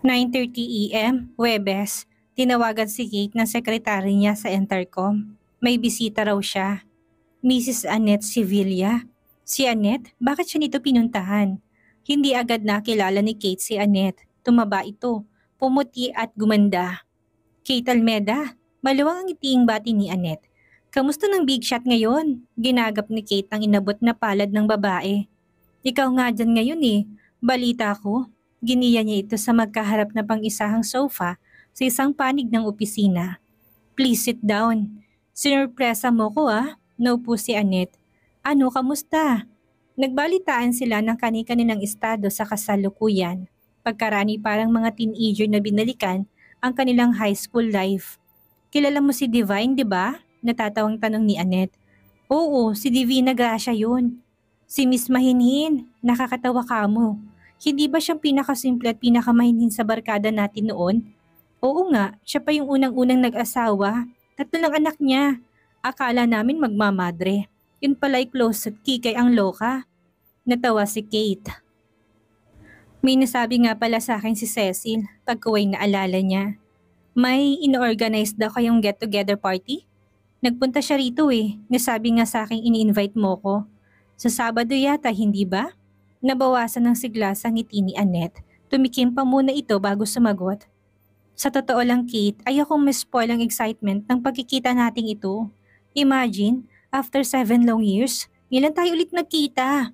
9:30 AM, Huwebes, tinawagan si Kate ng sekretary niya sa intercom. May bisita raw siya. Mrs. Annette Sevilla. Si Annette, bakit siya nito pinuntahan? Hindi agad nakilala ni Kate si Annette. Tumaba ito, pumuti at gumanda. Kate Almeda, maluwang ang ngitiing bati ni Annette. Kamusta ng big shot ngayon? Ginagap ni Kate ang inabot na palad ng babae. Ikaw nga dyan ngayon eh. Balita ko. Giniya niya ito sa magkaharap na pang-isahang sofa sa isang panig ng opisina. Please sit down. Sinurpresa mo ko ah. Naupo si Annette. Ano, kamusta? Nagbalitaan sila ng kani-kanilang estado sa kasalukuyan. Pagkarani parang mga teenager na binalikan ang kanilang high school life. Kilala mo si Divine, di ba? Natatawang tanong ni Annette. Oo, si Divina Gracia yun. Si Miss Mahinhin, nakakatawa ka mo. Hindi ba siyang pinakasimple at pinakamahinhin sa barkada natin noon? Oo nga, siya pa yung unang-unang nag-asawa. 3 lang anak niya. Akala namin magmamadre. Yun pala'y close at kikay ang loka. Natawa si Kate. May nasabi nga pala sa akin si Cecil pagkuway naalala niya. May in-organize daw kayong get-together party? Nagpunta siya rito eh. Nasabi nga sa akin ini-invite mo ko. Sa Sabado yata, hindi ba? Nabawasan ng sigla sa ngiti ni Annette. Tumikim pa muna ito bago sumagot. Sa totoo lang Kate, ayokong ma-spoil ang excitement ng pagkikita nating ito. Imagine, after 7 long years, ilan tayo ulit nagkita?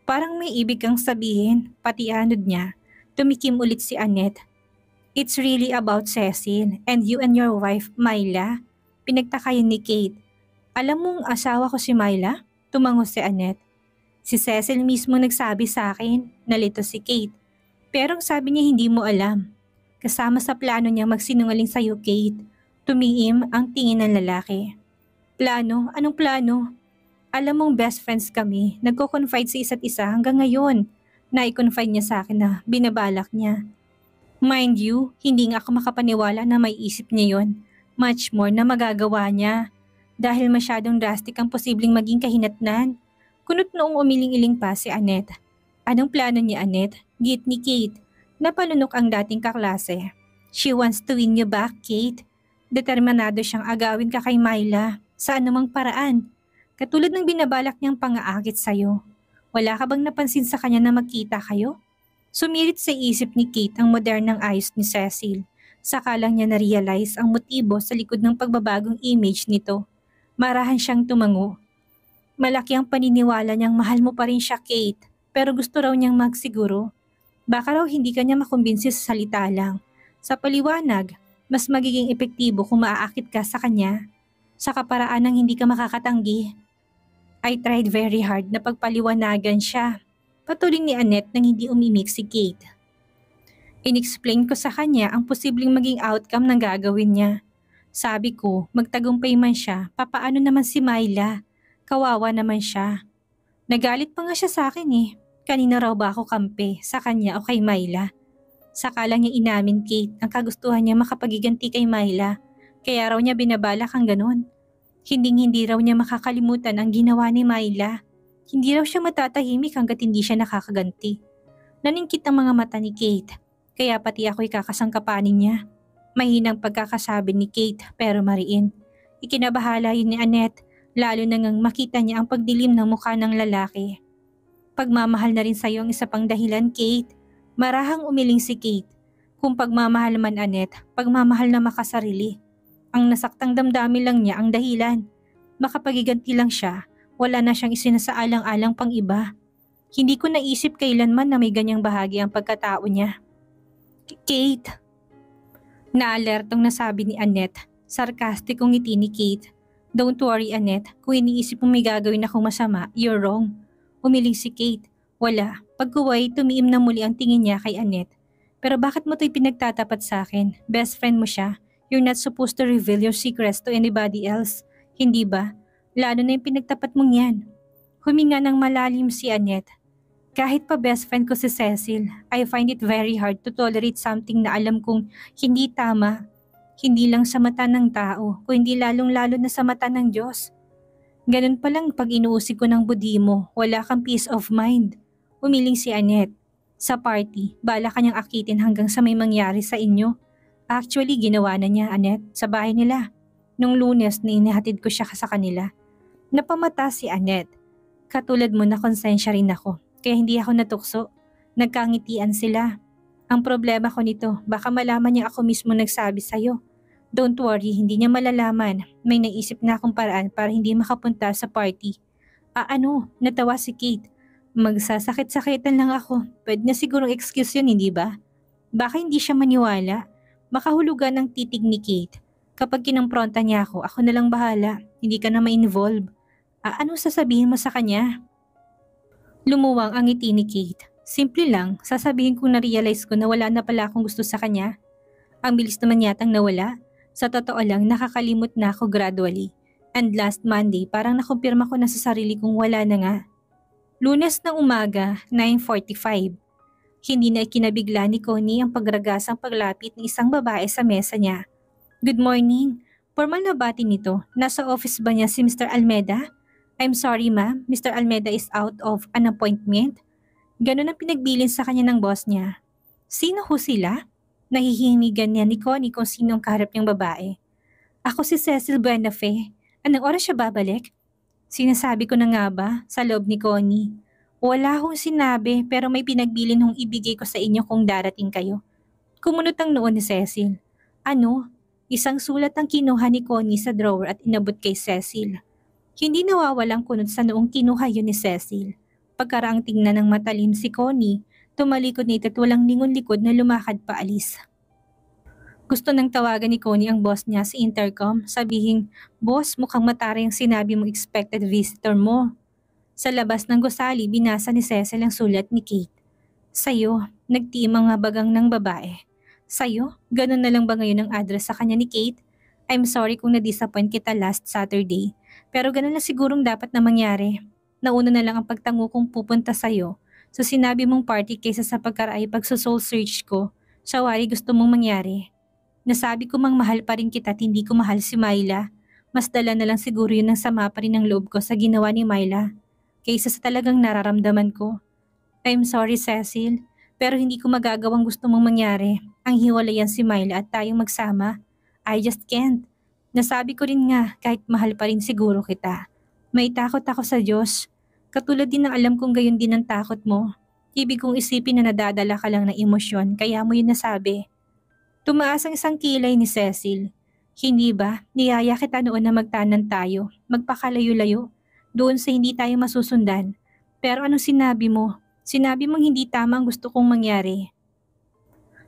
Parang may ibig kang sabihin, pati anod niya. Tumikim ulit si Annette. It's really about Cecil and you and your wife, Myla. Pinagtakayan ni Kate. Alam mong asawa ko si Myla? Tumango si Annette. Si Cecil mismo nagsabi sa akin, nalito si Kate. Pero ang sabi niya hindi mo alam. Kasama sa plano niya magsinungaling sa'yo, Kate. Tumiim ang tingin ng lalaki. Plano? Anong plano? Alam mong best friends kami, nagko-confide sa isa't isa hanggang ngayon. Nai-confide niya sa akin na binabalak niya. Mind you, hindi nga ako makapaniwala na may isip niya yon. Much more na magagawa niya. Dahil masyadong drastic ang posibleng maging kahinatnan. Kunot noong umiling-iling pa si Annette. Anong plano ni Annette? Git ni Kate. Napalunok ang dating kaklase. She wants to win you back, Kate. Determinado siyang agawin ka kay Myla sa anumang paraan. Katulad ng binabalak niyang pang-aakit sa'yo. Wala ka bang napansin sa kanya na magkita kayo? Sumirit sa isip ni Kate ang modernang ayos ni Cecil. Saka lang niya na-realize ang motibo sa likod ng pagbabagong image nito. Marahan siyang tumango. Malaki ang paniniwala niyang mahal mo pa rin siya, Kate, pero gusto raw niyang magsiguro. Baka raw hindi ka niya makumbinsi sa salita lang. Sa paliwanag, mas magiging epektibo kung maaakit ka sa kanya. Sa kaparaan ng hindi ka makakatanggi. I tried very hard na pagpaliwanagan siya. Patuloy ni Annette nang hindi umimik si Kate. Inexplain ko sa kanya ang posibleng maging outcome ng gagawin niya. Sabi ko, magtagumpay man siya, papaano naman si Myla? Kawawa naman siya. Nagalit pa nga siya sa akin eh. Kanina raw ba ako kampe, sa kanya o kay Myla? Saka lang niya inamin Kate ang kagustuhan niya makapagiganti kay Myla. Kaya raw niya binabalak ang ganun. Hindi raw niya makakalimutan ang ginawa ni Myla. Hindi raw siya matatahimik hanggat hindi siya nakakaganti. Naningkit ang mga mata ni Kate, kaya pati ako'y kakasangkapanin niya. Mahinang pagkakasabi ni Kate pero mariin. Ikinabahala yun ni Annette, lalo na ngang makita niya ang pagdilim ng mukha ng lalaki. Pagmamahal na rin sa'yo ang isa pang dahilan, Kate. Marahang umiling si Kate. Kung pagmamahal man Annette, pagmamahal na makasarili. Ang nasaktang damdamin lang niya ang dahilan. Makapagiganti lang siya, wala na siyang isinasaalang-alang pang iba. Hindi ko naisip kailanman na may ganyang bahagi ang pagkatao niya. Kate! Naalertong nasabi ni Annette. Sarkastikong ngiti ni Kate. Don't worry Annette, kung iniisip mo may gagawin akong masama, you're wrong. Umiling si Kate. Wala. Pagkuway, tumiim na muli ang tingin niya kay Annette. Pero bakit mo to'y pinagtatapat sa akin? Best friend mo siya. You're not supposed to reveal your secrets to anybody else. Hindi ba? Lalo na yung pinagtapat mong yan. Huminga ng malalim si Annette. Kahit pa best friend ko si Cecil, I find it very hard to tolerate something na alam kong hindi tama. Hindi lang sa mata ng tao, kundi lalong-lalo na sa mata ng Diyos. Ganun palang pag inuusig ko ng budi mo, wala kang peace of mind. Umiling si Annette. Sa party, bala kanyang akitin hanggang sa may mangyari sa inyo. Actually, ginawa na niya, Annette, sa bahay nila. Nung Lunes na inihatid ko siya sa kanila. Napamata si Annette. Katulad mo na konsensya rin ako, kaya hindi ako natukso. Nagkangitian sila. Ang problema ko nito, baka malaman niya ako mismo nagsabi sa'yo. Don't worry, hindi niya malalaman. May naisip na akong paraan para hindi makapunta sa party. Natawa si Kate. Magsasakit-sakitan lang ako. Pwede na sigurong excuse yun, hindi ba? Baka hindi siya maniwala. Makahulugan ng titig ni Kate. Kapag kinompronta niya ako na lang bahala. Hindi ka na ma-involve. Anong sasabihin mo sa kanya? Lumuwang ang ngiti ni Kate. Simple lang, sasabihin kong na-realize ko na wala na pala akong gusto sa kanya. Ang bilis naman yatang nawala. Sa totoo lang, nakakalimot na ako gradually. And last Monday, parang nakumpirma ko na sa sarili kong wala na nga. Lunes ng umaga, 9:45. Hindi na ikinabigla ni Connie ang pagragasang paglapit ng isang babae sa mesa niya. Good morning. Formal na bati nito. Nasa office ba niya si Mr. Almeda? I'm sorry ma'am, Mr. Almeda is out of an appointment. Ganun ang pinagbilin sa kanya ng boss niya. Sino ho sila? Nahihinigan niya ni Connie kung sino ang kaharap niyang babae. Ako si Cecil Buenafe. Anong oras siya babalik? Sinasabi ko na nga ba sa loob ni Connie? Wala hong sinabi pero may pinagbilin hong ibigay ko sa inyo kung darating kayo. Kumunot ang noon ni Cecil. Isang sulat ang kinuha ni Connie sa drawer at inabot kay Cecil. Hindi nawawalang kunot sa noong kinuha yun ni Cecil. Pagkaraang tingnan ng matalim si Connie, tumalikod na ito't walang lingon-likod na lumakad paalis. Gusto nang tawagan ni Connie ang boss niya sa intercom, sabihing, "Boss, mukhang mataray ang sinabi mong expected visitor mo." Sa labas ng gusali, binasa ni Cecil ang sulat ni Kate. Sa'yo, nagtiim ang bagang ng babae. Sa'yo, ganun na lang ba ngayon ang address sa kanya ni Kate? I'm sorry kung na-disappoint kita last Saturday, pero ganun na sigurong dapat na mangyari. Nauna na lang ang pagtango kong pupunta sa'yo. So sinabi mong party kaysa sa pagkaraay pagsosoul search ko, sawari gusto mong mangyari. Nasabi ko mang mahal pa rin kita at hindi ko mahal si Myla. Mas dala na lang siguro yun ang sama pa rin ng loob ko sa ginawa ni Myla, kaysa sa talagang nararamdaman ko. I'm sorry Cecil, pero hindi ko magagawang gusto mong mangyari. Ang hiwalayan si Myla at tayong magsama. I just can't. Nasabi ko rin nga kahit mahal pa rin siguro kita. May takot ako sa Diyos. Katulad din ng alam kong gayon din ang takot mo. Ibig kong isipin na nadadala ka lang ng emosyon kaya mo yun nasabi. Tumaas ang isang kilay ni Cecil. Hindi ba, niyaya kita noon na magtanan tayo, magpakalayo-layo, doon sa hindi tayo masusundan. Pero anong sinabi mo? Sinabi mong hindi tama ang gusto kong mangyari.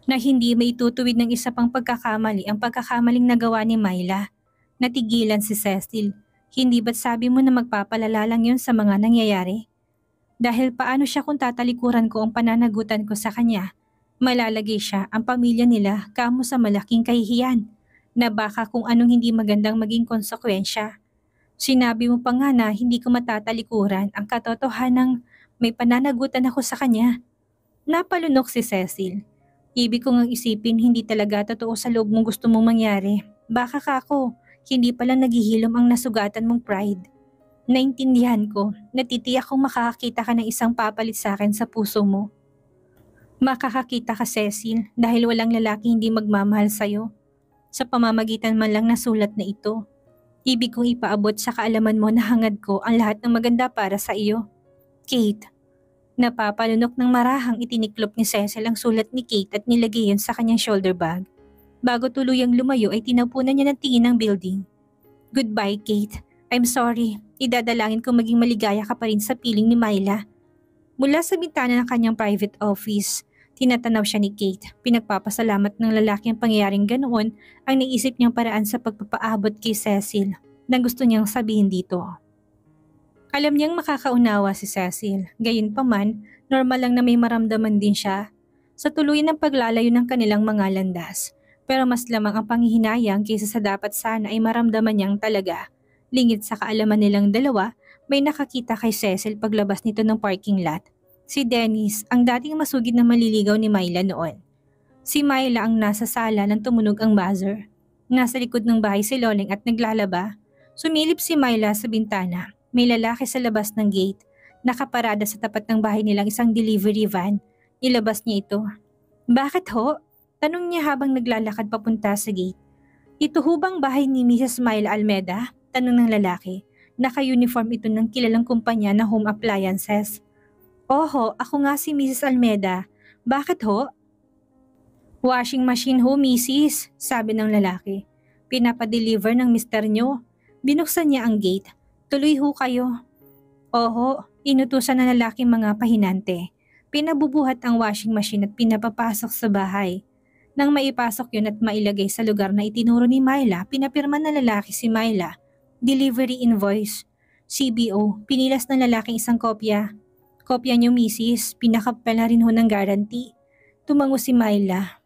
Na hindi maitutuwid ng isa pang pagkakamali ang pagkakamaling nagawa ni Myla. Natigilan si Cecil. Hindi ba't sabi mo na magpapalala lang yun sa mga nangyayari? Dahil paano siya kung tatalikuran ko ang pananagutan ko sa kanya? Malalagay siya ang pamilya nila kamo sa malaking kahihiyan na baka kung anong hindi magandang maging konsekwensya. Sinabi mo pa nga na hindi ko matatalikuran ang katotohanang may pananagutan ako sa kanya. Napalunok si Cecil. Ibig ko ngang isipin hindi talaga totoo sa loob mong gusto mong mangyari. Baka kako, hindi pala naghihilom ang nasugatan mong pride. Naintindihan ko, natitiyak kong makakakita ka ng isang papalit sa akin sa puso mo. Makakakita ka Cecil dahil walang lalaki hindi magmamahal sa'yo. Sa pamamagitan man lang na sulat na ito. Ibig kong ipaabot sa kaalaman mo na hangad ko ang lahat ng maganda para sa iyo. Kate. Napapalunok ng marahang itiniklop ni Cecil ang sulat ni Kate at nilagay yun sa kanyang shoulder bag. Bago tuluyang lumayo ay tinapunan niya ng tingin ng building. Goodbye Kate. I'm sorry. Idadalangin ko maging maligaya ka pa rin sa piling ni Myla. Mula sa bintana ng kanyang private office, tinatanaw siya ni Kate. Pinagpapasalamat ng lalaki ang pangyayaring ganoon ang naisip niyang paraan sa pagpapaabot kay Cecil na gusto niyang sabihin dito. Alam niyang makakaunawa si Cecil. Gayunpaman, normal lang na may maramdaman din siya sa tuluyan ng paglalayo ng kanilang mga landas. Pero mas lamang ang panghihinayang kaysa sa dapat sana ay maramdaman niyang talaga. Lingid sa kaalaman nilang dalawa, may nakakita kay Cecil paglabas nito ng parking lot. Si Dennis, ang dating masugid na maliligaw ni Myla noon. Si Myla ang nasa sala nang tumunog ang buzzer. Nasa likod ng bahay si Loleng at naglalaba. Sumilip si Myla sa bintana. May lalaki sa labas ng gate. Nakaparada sa tapat ng bahay nilang isang delivery van. Nilabas niya ito. Bakit ho? Tanong niya habang naglalakad papunta sa gate. Ito ho bang bahay ni Mrs. Myla Almeda? Tanong ng lalaki. Naka-uniform ito ng kilalang kumpanya na home appliances. Oho, ako nga si Mrs. Almeda. Bakit ho? Washing machine ho, Mrs. Sabi ng lalaki. Pinapadeliver ng mister nyo. Binuksan niya ang gate. Tuloy ho kayo. Oho, inutusan ng lalaking mga pahinante. Pinabubuhat ang washing machine at pinapapasok sa bahay. Nang maipasok yun at mailagay sa lugar na itinuro ni Myla, pinapirma ng lalaki si Myla. Delivery invoice. CBO, pinilas ng lalaking isang kopya. Kopya niyo, Mrs. Pinakapal na rin ho ng guarantee. Tumango si Myla.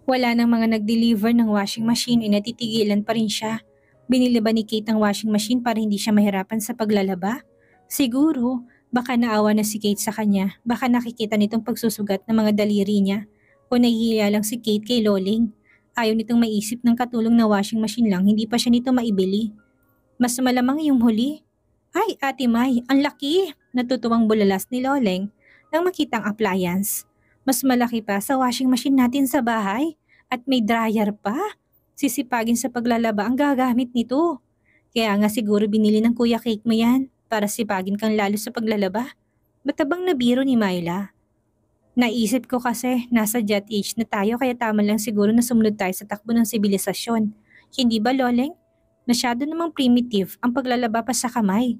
Wala nang mga nag-deliver ng washing machine ay natitigilan pa rin siya. Binili ba ni Kate ang washing machine para hindi siya mahirapan sa paglalaba? Siguro, baka naawa na si Kate sa kanya. Baka nakikita nitong pagsusugat ng mga daliri niya. O nahihiya lang si Kate kay Loling. Ayaw nitong maisip ng katulong na washing machine lang, hindi pa siya nito maibili. Mas malamang yung huli. Ay, Ate May, ang laki! Natutuwang bulalas ni Loleng nang makita ang appliance. Mas malaki pa sa washing machine natin sa bahay at may dryer pa. Sisipagin sa paglalaba ang gagamit nito. Kaya nga siguro binili ng Kuya Cake mo yan para sipagin kang lalo sa paglalaba. Matabang na biro ni Myla. Naisip ko kasi nasa jet age na tayo kaya tama lang siguro na sumunod tayo sa takbo ng sibilisasyon. Hindi ba, Loleng? Masyado namang primitive ang paglalaba pa sa kamay.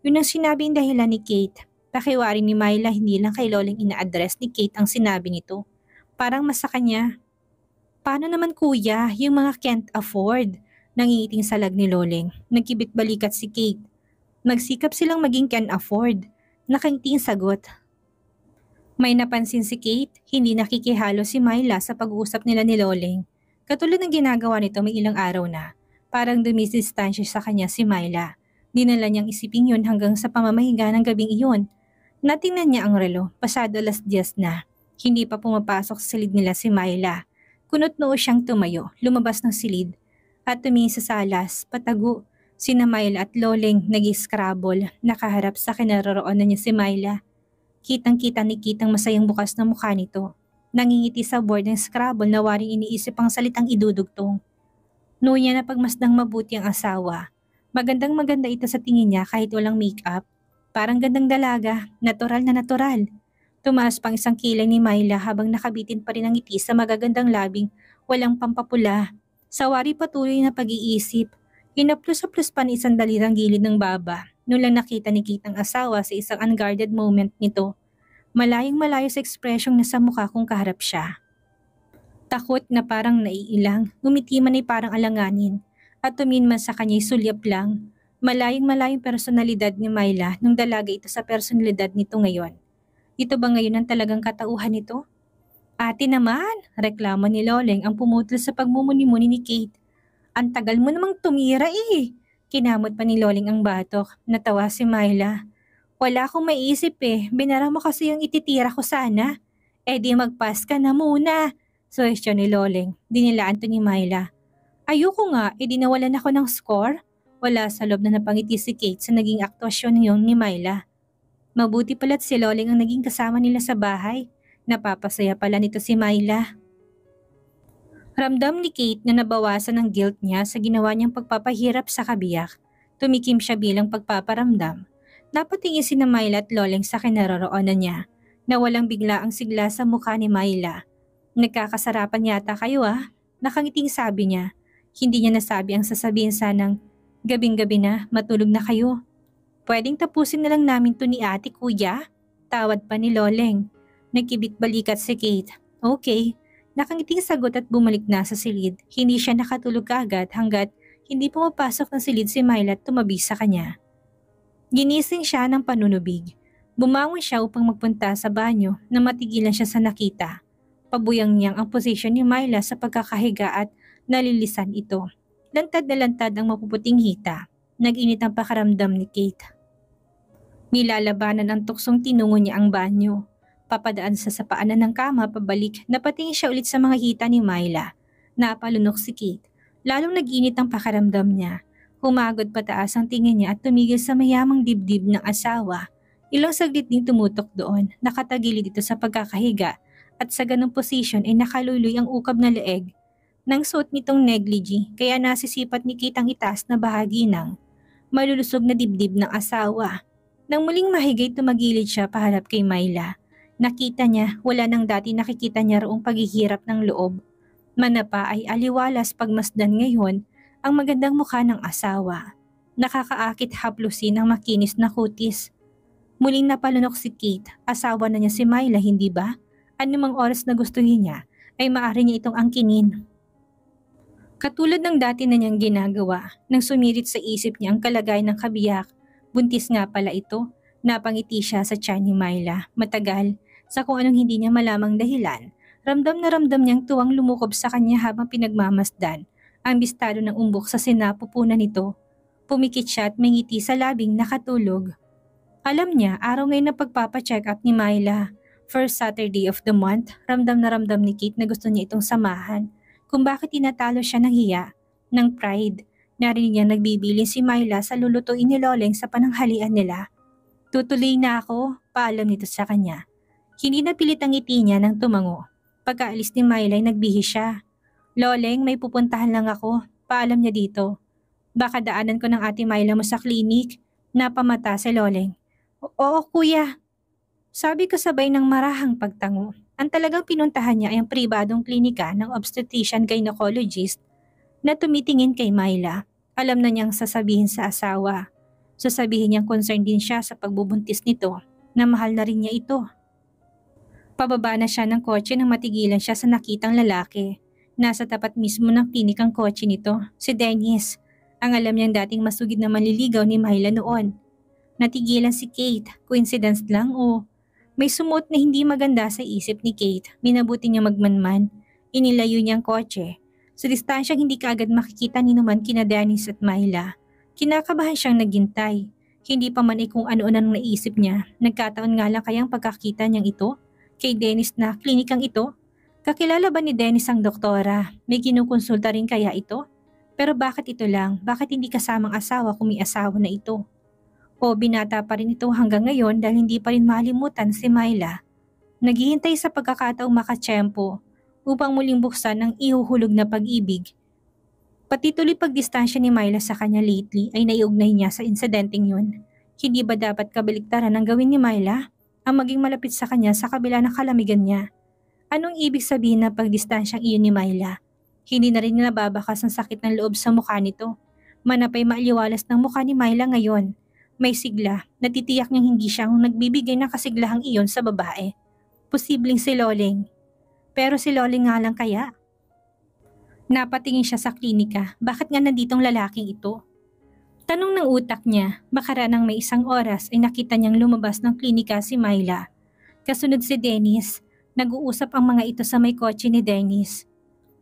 Yun ang sinabing dahilan ni Kate. Pakiwari ni Myla hindi lang kay Loleng ina-address ni Kate ang sinabi nito. Parang mas sa kanya. Paano naman kuya, yung mga can't afford? Nangingiting salag ni Loleng. Nagkibit balikat si Kate. Magsikap silang maging can afford. Nakangiting sagot. May napansin si Kate, hindi nakikihalo si Myla sa pag-uusap nila ni Loleng. Katulad ng ginagawa nito may ilang araw na. Parang dumisistansya sa kanya si Myla. Dinala niyang isipin yun hanggang sa pamamahiga ng gabing iyon. Natingnan niya ang relo, pasado 10:00 na. Hindi pa pumapasok sa silid nila si Myla. Kunot noo siyang tumayo, lumabas ng silid. At tumingin sa salas, patago. Sina Myla at Loleng nag-scrabble, nakaharap sa kinaroroonan niya si Myla. Kitang-kita ni Kate ang masayang bukas na mukha nito. Nangingiti sa board ng Scrabble na waring iniisip ang salitang idudugtong. Noon niya na pagmasdang mabuti ang asawa. Magandang-maganda ito sa tingin niya kahit walang make-up. Parang gandang dalaga, natural na natural. Tumaas pang isang kilay ni Myla habang nakabitin pa rin ang ngiti sa magagandang labing, walang pampapula. Sawari patuloy na pag-iisip. Inaplos-aplos pa ni isang dalirang gilid ng baba. Noon lang nakita ni Kate ang asawa sa isang unguarded moment nito. Malayong malayo sa ekspresyong nasa mukha kung kaharap siya. Takot na parang naiilang, ngumiti man ay parang alanganin, at tumingin man sa kanya'y sulyap lang. Malayong malayong personalidad ni Myla nung dalaga ito sa personalidad nito ngayon. Ito ba ngayon ang talagang katauhan nito? Ate naman, reklamo ni Loleng ang pumutol sa pagmumuni-muni ni Kate. Ang tagal mo namang tumira eh. Kinamot pa ni Loleng ang batok. Natawa si Myla. Wala akong maiisip eh. Binara mo kasi yung ititira ko sana. Eh di magpas ka na muna. Suwestyon ni Loleng. Dinilaan to ni Myla. Ayoko nga, eh di nawalan ako ng score. Wala sa loob na napangiti si Kate sa naging aktwasyon niyon ni Myla. Mabuti pala't si Loleng ang naging kasama nila sa bahay. Napapasaya pala nito si Myla. Ramdam ni Kate na nabawasan ang guilt niya sa ginawa niyang pagpapahirap sa kabiyak. Tumikim siya bilang pagpaparamdam. Napatingin si na Myla at Loleng sa kinaroroonan niya. Nawalang bigla ang sigla sa mukha ni Myla. Nagkakasarapan yata kayo ah. Nakangiting sabi niya. Hindi niya nasabi ang sasabihin sanang, gabing-gabi na, matulog na kayo. Pwedeng tapusin na lang namin to ni ate kuya? Tawad pa ni Loleng. Nagkibit balikat si Kate. Okay. Nakangiting sagot at bumalik na sa silid. Hindi siya nakatulog kaagad hanggat hindi pumapasok ng silid si Myla at tumabi sa kanya. Ginising siya ng panunubig. Bumangon siya upang magpunta sa banyo na matigilan siya sa nakita. Pabuyang niyang ang posisyon ni Myla sa pagkakahiga at nalilisan ito. Lantad na lantad ang mapuputing hita. Nag-init ang pakaramdam ni Kate. Nilalabanan ang tuksong tinungo niya ang banyo. Papadaan sa paanan ng kama pabalik, napatingin siya ulit sa mga hita ni Myla. Napalunok si Kate. Lalong nag-init ang pakaramdam niya. Humagod pataas ang tingin niya at tumigil sa mayamang dibdib ng asawa. Ilang saglit din tumutok doon, nakatagilid ito sa pagkakahiga at sa ganong posisyon ay nakaluloy ang ukab na leeg ng suot nitong negligee kaya nasisipat ni Kate ang itaas na bahagi ng malulusog na dibdib ng asawa. Nang muling mahigay tumagilid siya paharap kay Myla. Nakita niya wala nang dati nakikita niya roong paghihirap ng loob. Manapa ay aliwalas pagmasdan ngayon ang magandang mukha ng asawa. Nakakaakit haplusin ang makinis na kutis. Muling napalunok si Kate, asawa na niya si Myla, hindi ba? Anumang oras na gustuhin niya ay maaari niya itong angkinin. Katulad ng dati na niyang ginagawa, nang sumirit sa isip niya ang kalagayan ng kabiyak, buntis nga pala ito, napangiti siya sa tiyan ni Myla. Matagal, sa kung anong hindi niya malamang dahilan, ramdam na ramdam niyang tuwang lumukob sa kanya habang pinagmamasdan ang bistado ng umbok sa sinapupunan nito. Pumikit siya at may ngiti sa labing nakatulog. Alam niya, araw ngayon na pagpapacheck up ni Myla. First Saturday of the month, ramdam na ramdam ni Kate na gusto niya itong samahan. Kung bakit tinatalo siya ng hiya, ng pride. Narinig niya nagbibilin si Myla sa lulutuin ni Loleng sa pananghalian nila. Tutuloy na ako, paalam nito sa kanya. Hindi napilit ang ngiti niya nang tumango. Pagkaalis ni Myla ay nagbihis siya. Loleng, may pupuntahan lang ako, paalam niya dito. Baka daanan ko ng ate Myla mo sa klinik. Napamata si Loleng. Oo kuya. Sabi ko sabay ng marahang pagtango. Ang talagang pinuntahan niya ay ang pribadong klinika ng obstetrician gynecologist na tumitingin kay Myla. Alam na niyang sasabihin sa asawa. Sasabihin niyang concerned din siya sa pagbubuntis nito na mahal na rin niya ito. Pababa na siya ng kotse nang matigilan siya sa nakitang lalaki. Nasa tapat mismo ng klinikang kotse nito, si Dennis. Ang alam niyang dating masugid na manliligaw ni Myla noon. Natigilan si Kate, coincidence lang o may sumuot na hindi maganda sa isip ni Kate, minabuti niya magmanman, inilayo niya ang kotse. Sa distansyang hindi kaagad makikita ni naman kina Dennis at Myla. Kinakabahan siyang naghintay, hindi pa man ay kung ano-ano nang naisip niya, nagkataon nga lang kayang pagkakita niyang ito, kay Dennis na klinikang ito. Kakilala ba ni Dennis ang doktora? May kinukonsulta rin kaya ito? Pero bakit ito lang? Bakit hindi kasamang asawa kung may asawa na ito? O binata pa rin ito hanggang ngayon dahil hindi pa rin malimutan si Myla. Naghihintay sa pagkakataong makatsyempo upang muling buksan ang ihuhulog na pag-ibig. Pati tuloy pagdistansya ni Myla sa kanya lately ay naiugnay niya sa insidenteng yun. Hindi ba dapat kabaliktaran ang gawin ni Myla? Ang maging malapit sa kanya sa kabila ng kalamigan niya. Anong ibig sabihin ng pagdistansyang iyon ni Myla? Hindi na rin nababakas ang sakit ng loob sa mukha nito. Manapay maaliwalas ng mukha ni Myla ngayon. May sigla, natitiyak niyang hindi siya ang nagbibigay ng kasiglahang iyon sa babae. Posibleng si Loleng. Pero si Loleng nga lang kaya? Napatingin siya sa klinika, bakit nga nanditong lalaking ito? Tanong ng utak niya, makaranang may isang oras ay nakita niyang lumabas ng klinika si Myla. Kasunod si Dennis, nag-uusap ang mga ito sa may kotse ni Dennis.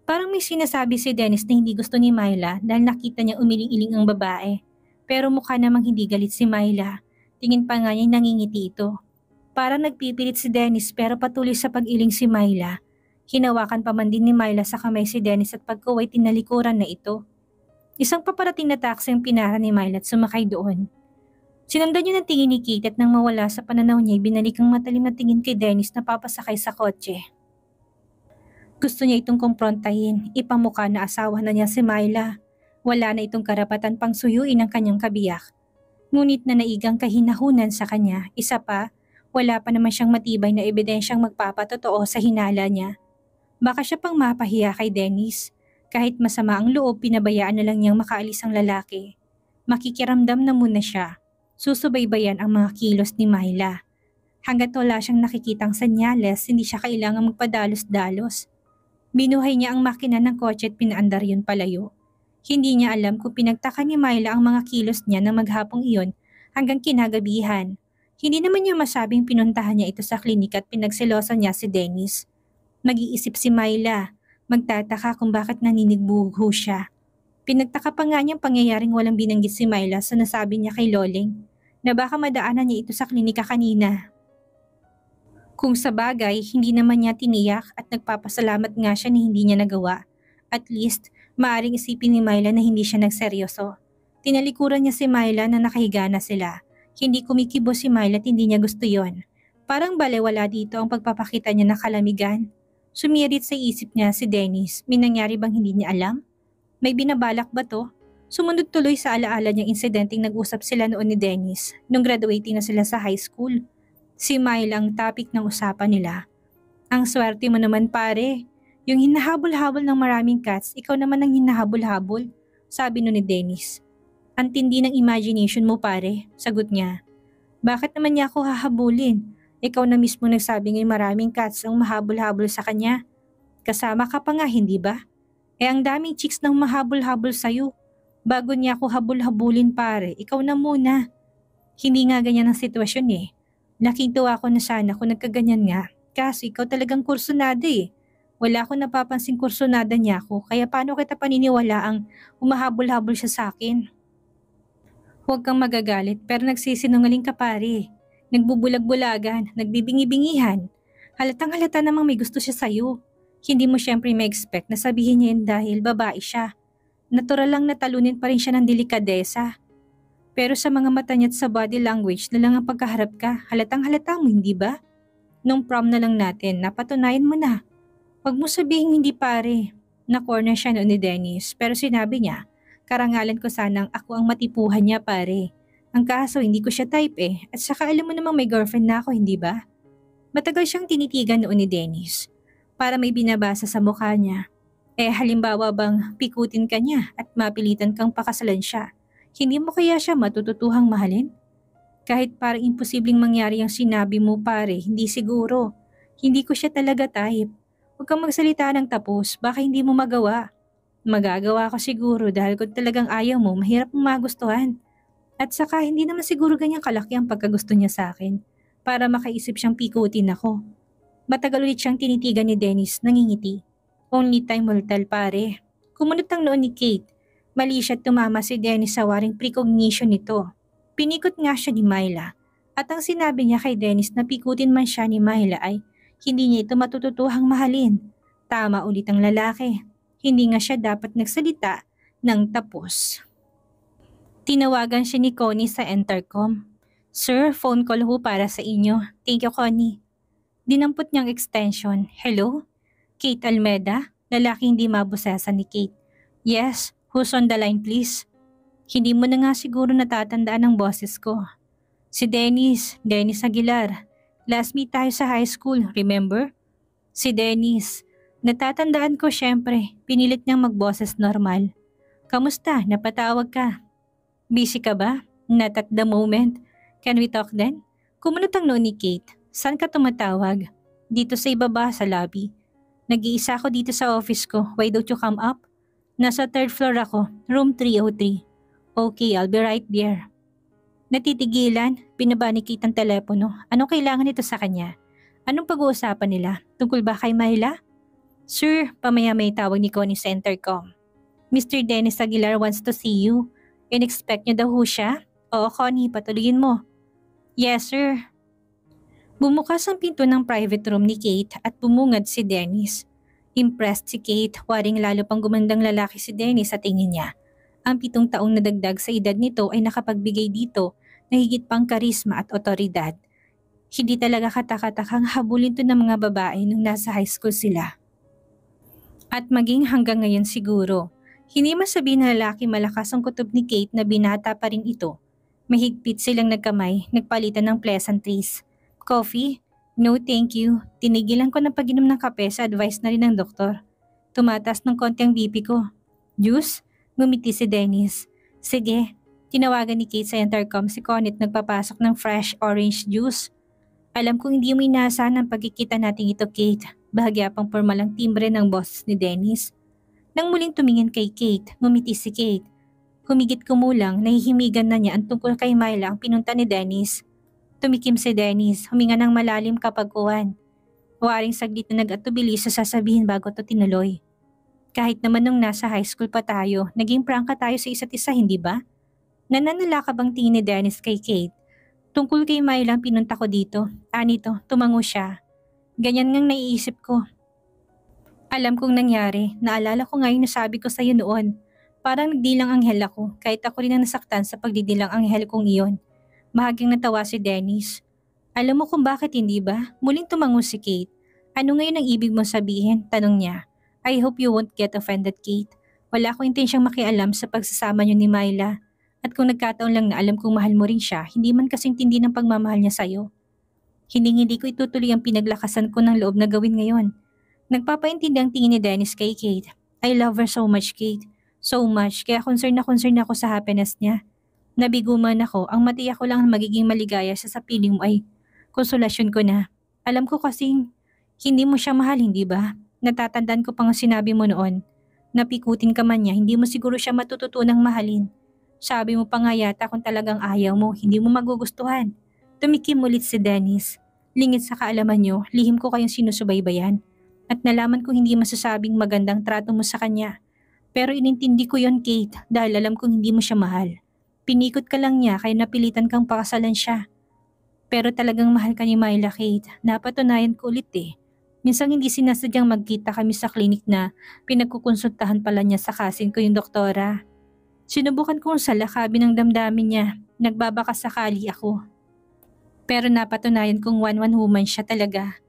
Parang may sinasabi si Dennis na hindi gusto ni Myla dahil nakita niya umiling-iling ang babae. Pero mukha namang hindi galit si Myla. Tingin pa nga niya nangingiti ito. Parang nagpipilit si Dennis pero patuloy sa pag-iling si Myla. Hinawakan pa man din ni Myla sa kamay si Dennis at pagkuway tinalikuran na ito. Isang paparating na taxi ang pinara ni Myla at sumakay doon. Sinundan niya ng tingin ni Kate at nang mawala sa pananaw niya binalik ang matalim na tingin kay Dennis na papasakay sa kotse. Gusto niya itong kumprontahin, ipamukha na asawa na niya si Myla. Wala na itong karapatan pang suyuin ang kanyang kabiyak. Ngunit na naigang kahinahunan sa kanya, isa pa, wala pa naman siyang matibay na ebidensyang magpapatotoo sa hinala niya. Baka siya pang mapahiya kay Dennis. Kahit masama ang loob, pinabayaan na lang niyang makaalis ang lalaki. Makikiramdam na muna siya. Susubaybayan ang mga kilos ni Myla. Hanggat wala siyang nakikitang senyales, hindi siya kailangang magpadalos-dalos. Binuhay niya ang makina ng kotse at pinaandar yun palayo. Hindi niya alam kung pinagtaka ni Myla ang mga kilos niya ng maghapong iyon hanggang kinagabihan. Hindi naman niya masabing pinuntahan niya ito sa klinika at pinagselosan niya si Dennis. Mag-iisip si Myla, magtataka kung bakit naninigbuho siya. Pinagtaka pa nga niyang pangyayaring walang binanggit si Myla sa nasabi niya kay Loleng na baka madaanan niya ito sa klinika kanina. Kung sa bagay, hindi naman niya tiniyak at nagpapasalamat nga siya na hindi niya nagawa. At least, maaring isipin ni Myla na hindi siya nagseryoso. Tinalikuran niya si Myla na nakahiga na sila. Hindi kumikibo si Myla at hindi niya gusto yon. Parang balewala dito ang pagpapakita niya ng kalamigan. Sumirit sa isip niya si Dennis. May nangyari bang hindi niya alam? May binabalak ba to? Sumunod tuloy sa alaala niyang insidenteng nag-usap sila noon ni Dennis nung graduating na sila sa high school. Si Myla ang topic ng usapan nila. Ang swerte mo naman pare. Yung hinahabol-habol ng maraming cats, ikaw naman ang hinahabol-habol, sabi nun ni Dennis. Ang tindi ng imagination mo pare, sagot niya. Bakit naman niya ako hahabulin? Ikaw na mismo nagsabi ngay maraming cats ang mahabol-habol sa kanya. Kasama ka pa nga, hindi ba? Ang daming chicks nang mahabol-habol sa'yo. Bago niya ako habol-habulin pare, ikaw na muna. Hindi nga ganyan ang sitwasyon eh. Laking tuwa ko na sana kung nagkaganyan nga. Kaso ikaw talagang kursunada eh. Wala akong napapansing kursunada niya ako, kaya paano kita paniniwala ang umahabol-habol siya sa akin? Huwag kang magagalit pero nagsisinungaling ka pare. Nagbubulag-bulagan, nagbibingi-bingihan. Halatang halata namang may gusto siya sa'yo. Hindi mo syempre may expect na sabihin niya yun dahil babae siya. Natural lang na talunin pa rin siya ng delikadesa. Pero sa mga mata niya at sa body language na lang ang pagkaharap ka, halatang halata mo hindi ba? Nung prom na lang natin, napatunayan mo na. Huwag mo sabihin hindi pare. Na-corner siya noon ni Dennis pero sinabi niya, karangalan ko sanang ako ang matipuhan niya pare. Ang kaso hindi ko siya type eh at saka alam mo namang may girlfriend na ako hindi ba? Matagal siyang tinitigan noon ni Dennis para may binabasa sa mukha niya. Halimbawa bang pikutin ka niya at mapilitan kang pakasalan siya, hindi mo kaya siya matututuhang mahalin? Kahit parang imposibleng mangyari ang sinabi mo pare, hindi siguro. Hindi ko siya talaga type. Huwag kang magsalita ng tapos, baka hindi mo magawa. Magagawa ko siguro dahil kung talagang ayaw mo, mahirap mong magustuhan. At saka hindi naman siguro ganyang kalaki ang pagkagusto niya sa akin para makaisip siyang pikutin ako. Matagal ulit siyang tinitigan ni Dennis, nangingiti. Only time will tell pare. Kumunot ang noon ni Kate. Mali siya't tumama si Dennis sa waring precognition nito. Pinikot nga siya ni Myla. At ang sinabi niya kay Dennis na pikutin man siya ni Myla ay hindi niya ito matututuhang mahalin. Tama ulit ang lalaki. Hindi nga siya dapat nagsalita ng tapos. Tinawagan siya ni Connie sa intercom. Sir, phone call ho para sa inyo. Thank you, Connie. Dinampot niyang extension. Hello? Kate Almeda? Lalaki hindi mabusesan ni Kate. Yes, who's on the line please? Hindi mo na nga siguro natatandaan ang boses ko. Si Dennis Aguilar. Last meet tayo sa high school, remember? Si Dennis. Natatandaan ko syempre, pinilit niyang magboses normal. Kamusta? Napatawag ka? Busy ka ba? Not at the moment. Can we talk then? Kumunot ang noon ni Kate. Saan ka tumatawag? Dito sa ibaba sa lobby. Nag-iisa ako dito sa office ko. Why don't you come up? Nasa third floor ako, room 303. Okay, I'll be right there. Natitigilan, binaba ni Kate ang telepono. Anong kailangan nito sa kanya? Anong pag-uusapan nila? Tungkol ba kay Myla? Sir, pamaya may tawag ni Connie sa intercom. Mr. Dennis Aguilar wants to see you. In-expect niyo daw ho siya? Oo, Connie, patuloyin mo. Yes, sir. Bumukas ang pinto ng private room ni Kate at bumungad si Dennis. Impressed si Kate, waring lalo pang gumandang lalaki si Dennis sa tingin niya. Ang 7 taong nadagdag sa edad nito ay nakapagbigay dito na higit pang karisma at otoridad. Hindi talaga katakatakang habulin to ng mga babae nung nasa high school sila. At maging hanggang ngayon siguro, hindi masabihin na lalaki malakas ang kutob ni Kate na binata pa rin ito. Mahigpit silang nagkamay, nagpalitan ng pleasantries. Coffee? No thank you. Tinigilan ko ng pag-inom ng kape sa advice na rin ng doktor. Tumatas ng konti ang BP ko. Juice? Ngumiti si Dennis. Sige. Tinawagan ni Kate sa intercom si Connie at nagpapasok ng fresh orange juice. Alam kong hindi mo inaasahan ang pagkikita natin ito, Kate. Bahagya pang formal ang timbre ng boses ni Dennis. Nang muling tumingin kay Kate, ngumiti si Kate. Humigit kumulang, nahihimigan na niya ang tungkol kay Myla ang pinunta ni Dennis. Tumikim si Dennis, huminga ng malalim kapag uwan. Waring saglit na nag-atubili sa sasabihin bago to tinuloy. Kahit naman nung nasa high school pa tayo, naging prangka tayo sa isa't isa, hindi ba? Nananala ka bang tingin ni Dennis kay Kate? Tungkol kay Myla ang pinunta ko dito. Anito, tumango siya. Ganyan ngang naiisip ko. Alam kong nangyari, naalala ko nga yung nasabi ko sa'yo noon. Parang nagdilang anghel ako, kahit ako rin ang nasaktan sa pagdidilang anghel kong iyon. Bahaging natawa si Dennis. Alam mo kung bakit hindi ba? Muling tumango si Kate. Ano ngayon ang ibig mong sabihin? Tanong niya. I hope you won't get offended, Kate. Wala akong intensyang makialam sa pagsasama niyo ni Myla. At kung nagkataon lang na alam kong mahal mo rin siya, hindi man kasing tindi ng pagmamahal niya sa'yo. Hindi ko itutuloy ang pinaglakasan ko ng loob na gawin ngayon. Nagpapaintindi ang tingin ni Dennis kay Kate. I love her so much, Kate. So much, kaya concern ako sa happiness niya. Nabigo man ako, ang matiyak ko lang na magiging maligaya siya sa piling mo ay konsolasyon ko na. Alam ko kasing hindi mo siya mahal, hindi ba? Natatandaan ko pang sinabi mo noon. Napikutin ka man niya, hindi mo siguro siya matututunang mahalin. Sabi mo pa nga yata kung talagang ayaw mo, hindi mo magugustuhan. Tumikim ulit si Dennis. Lingid sa kaalaman niyo, lihim ko kayong sinusubaybayan. At nalaman ko hindi masasabing magandang trato mo sa kanya. Pero inintindi ko yon, Kate, dahil alam kong hindi mo siya mahal. Pinikot ka lang niya kaya napilitan kang pakasalan siya. Pero talagang mahal ka ni Myla, Kate. Napatunayan ko ulit eh. Minsan hindi sinasadyang magkita kami sa klinik na pinagkukonsultahan pala niya sa kasin ko yung doktora. Sinubukan kong salakabin ng damdamin niya. Nagbabaka sakali ako. Pero napatunayan kong one woman siya talaga.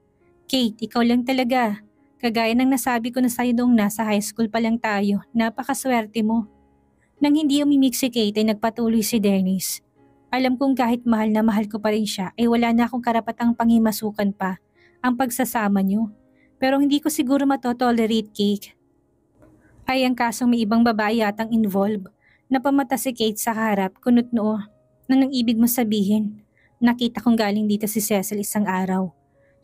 Kate, ikaw lang talaga. Kagaya ng nasabi ko na sa'yo noong nasa high school pa lang tayo, napakaswerte mo. Nang hindi umimik si Kate ay nagpatuloy si Dennis. Alam kong kahit mahal na mahal ko pa rin siya ay wala na akong karapatang panghimasukan pa ang pagsasama niyo. Pero hindi ko siguro matotolerate, Kate. Ay ang kasong may ibang babae yatang involved. Napamata si Kate sa harap, kunot noo. Nang ibig mo sabihin, nakita kong galing dito si Cecil isang araw.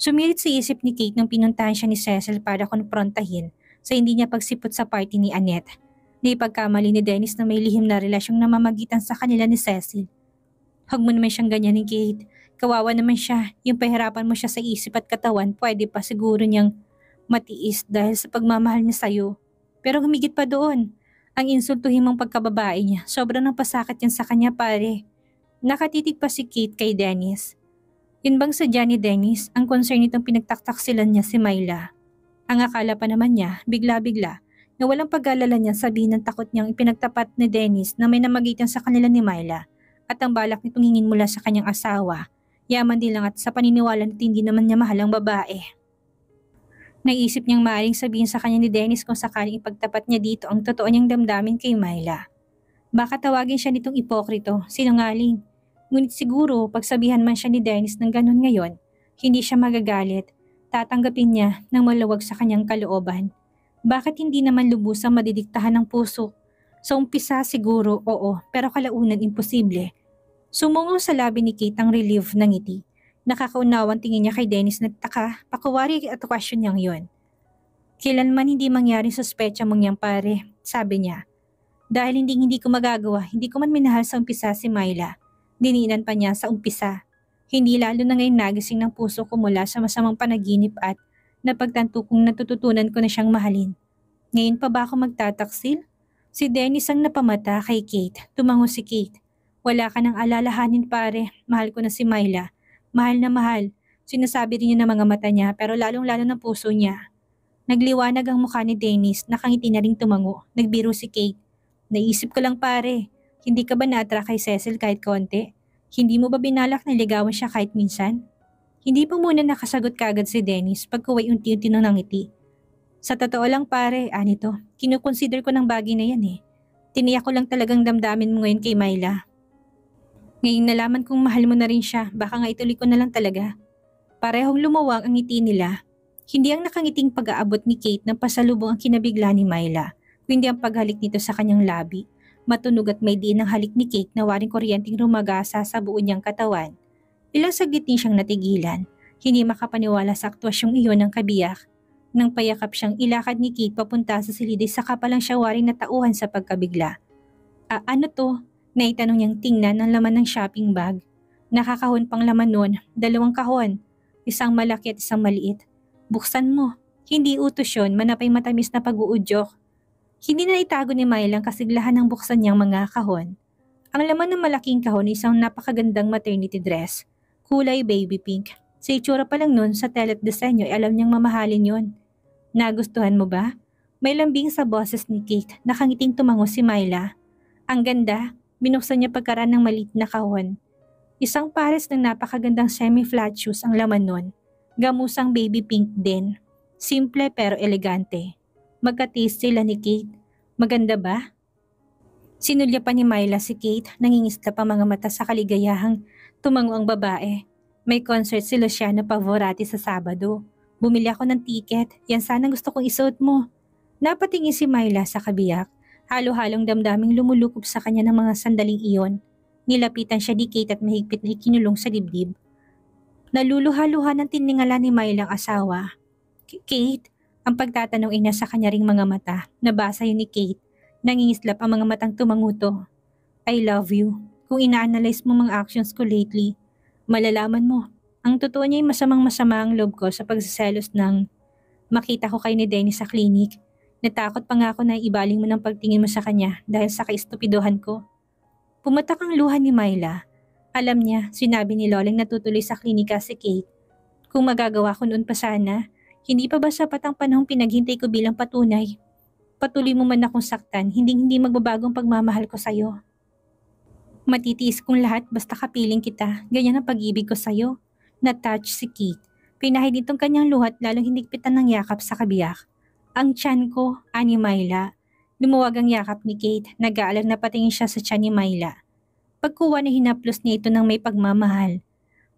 Sumirit sa isip ni Kate nang pinuntahan siya ni Cecil para konfrontahin sa hindi niya pagsipot sa party ni Annette. Naipagkamali ni Dennis na may lihim na relasyong namamagitan sa kanila ni Cecil. Huwag mo naman siyang ganyanin, Kate. Kawawa naman siya. Yung pahirapan mo siya sa isip at katawan, pwede pa siguro niyang matiis dahil sa pagmamahal niya sa'yo. Pero humigit pa doon. Ang insultuhin mong pagkababae niya, sobrang napasakit yan sa kanya, pare. Nakatitig pa si Kate kay Dennis. Yun bang sadya ni Dennis ang concern nitong pinagtaktaksilan niya si Myla? Ang akala pa naman niya, bigla-bigla, na walang pag-alala niya sabihin ng takot niyang ipinagtapat ni Dennis na may namagitan sa kanila ni Myla at ang balak nitong hingin mula sa kanyang asawa. Yaman din lang at sa paniniwala na hindi naman niya mahal ang babae. Naisip niyang maaaring sabihin sa kanya ni Dennis kung sakaling ipagtapat niya dito ang totoo niyang damdamin kay Myla. Baka tawagin siya nitong ipokrito, sinungaling. Ngunit siguro pagsabihan man siya ni Dennis ng ganun ngayon, hindi siya magagalit. Tatanggapin niya ng maluwag sa kanyang kalooban. Bakit hindi naman lubusang madidiktahan ng puso? Sa umpisa siguro oo, pero kalaunan imposible. Sumungo sa labi ni Kate ang relief ng ngiti. Nakakaunawan tingin niya kay Dennis na taka, pakuwari at question niyang yon. Kailanman hindi mangyaring suspecha mong niyang pare, sabi niya. Dahil hindi ko magagawa, hindi ko man minahal sa umpisa si Myla. Dininan pa niya sa umpisa. Hindi lalo na ngayon nagising ng puso ko mula sa masamang panaginip at napagtanto kong natututunan ko na siyang mahalin. Ngayon pa ba ako magtataksil? Si Dennis ang napamata kay Kate. Tumango si Kate. Wala ka nang alalahanin, pare. Mahal ko na si Myla. Mahal na mahal. Sinasabi rin niya ng mga mata niya pero lalong-lalo ng puso niya. Nagliwanag ang mukha ni Dennis, nakangiti na ring tumango. Nagbiro si Kate. Naisip ko lang, pare. Hindi ka ba na-attract kay Cecil kahit konti? Hindi mo ba binalak na ligawan siya kahit minsan? Hindi pa muna nakasagot kagad si Dennis pagkuway unti-unti nang nangiti. Sa totoo lang, pare, anito, kinukonsider ko ng bagay na yan eh. Tiniyak ko lang talagang damdamin mo ngayon kay Myla. Ngayong nalaman kong mahal mo na rin siya, baka nga ituloy ko na lang talaga. Parehong lumuwag ang ngiti nila. Hindi ang nakangiting pag-aabot ni Kate ng pasalubong ang kinabigla ni Myla, kundi ang paghalik nito sa kanyang labi. Matunog at may diin ang halik ni Kate na waring kuryenteng rumagasa sa buo niyang katawan. Ilang saglit din siyang natigilan, hindi makapaniwala sa aktwasyong iyon ng kabiyak. Nang payakap siyang ilakad ni Kate papunta sa silid saka pa lang siya waring natauhan sa pagkabigla. Ano to? Naitanong niyang tingnan ng laman ng shopping bag. Nakakahon pang laman nun, 2 kahon. Isang malaki at isang maliit. Buksan mo. Hindi utos yun, manapay matamis na pag-uudyok. Hindi na itago ni Myla ang kasiglahan ng buksan niyang mga kahon. Ang laman ng malaking kahon ay isang napakagandang maternity dress. Kulay baby pink. Sa itsura pa lang nun sa telet disenyo ay alam niyang mamahalin yun. Nagustuhan mo ba? May lambing sa boses ni Kate. Nakangiting tumango si Myla. Ang ganda. Binuksan niya pagkaraan ng maliit na kahon. Isang pares ng napakagandang semi-flat shoes ang laman nun. Gamusang baby pink din. Simple pero elegante. Magka-taste sila ni Kate. Maganda ba? Sinulya pa ni Myla si Kate, nangingisla pa mga mata sa kaligayahang tumango ang babae. May concert si Luciano Pavarotti sa Sabado. Bumili ako ng tiket, yan sana gusto kong isuot mo. Napatingin si Myla sa kabiyak. Halo-halong damdaming lumulukob sa kanya ng mga sandaling iyon. Nilapitan siya ni Kate at mahigpit na ikinulong sa dibdib. Naluluha-luha ng tiningala ni Myla ang asawa. Kate, ang pagtatanong ay nasa kanya ring mga mata. Nabasa yun ni Kate. Nangingislap ang mga matang tumanguto. I love you. Kung ina-analyze mo mga actions ko lately, malalaman mo. Ang totoo niya ay masamang-masama ang loob ko sa pagsaselos ng makita ko kay ni Dennis sa klinik. Natakot pa nga ako na ibaling mo ng pagtingin mo sa kanya dahil sa kaistupiduhan ko. Pumatak ang luha ni Myla. Alam niya, sinabi ni Loling natutuloy sa klinika si Kate. Kung magagawa ko noon pa sana, hindi pa ba sapat ang panahong pinaghintay ko bilang patunay? Patuloy mo man akong saktan, hindi magbabagong pagmamahal ko sa'yo. Matitiis kong lahat basta kapiling kita, ganyan ang pag-ibig ko sa'yo. Na-touch si Kate. Pinahid itong kanyang luhat lalong hinigpitan ng yakap sa kabiyak. Ang tiyan ko, ani Myla. Lumuwag ang yakap ni Kate, nag-aalag na patingin siya sa tiyan ni Myla. Pagkuha na hinaplos niya ito ng may pagmamahal.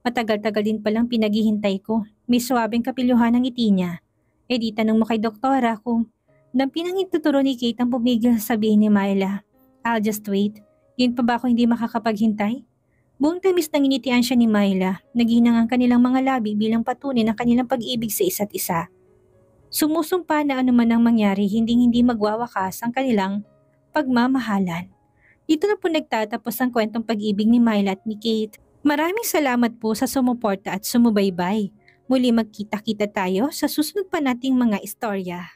Matagal-tagal din palang pinaghihintay ko, may suwabing kapiluhan ng ngiti niya. E di tanong mo kay doktora kung nang pinangituturo ni Kate ang pumigil sabihin ni Myla. I'll just wait. Yun pa ba ako hindi makakapaghintay? Buong tamis nang initian siya ni Myla. Naghinang ang kanilang mga labi bilang patunay ng kanilang pag-ibig sa isa't isa. Sumusumpa na anuman ang mangyari, hindi magwawakas ang kanilang pagmamahalan. Dito na po nagtatapos ang kwentong pag-ibig ni Myla at ni Kate. Maraming salamat po sa sumuporta at sumubaybay. Muli magkita-kita tayo sa susunod pa nating mga istorya.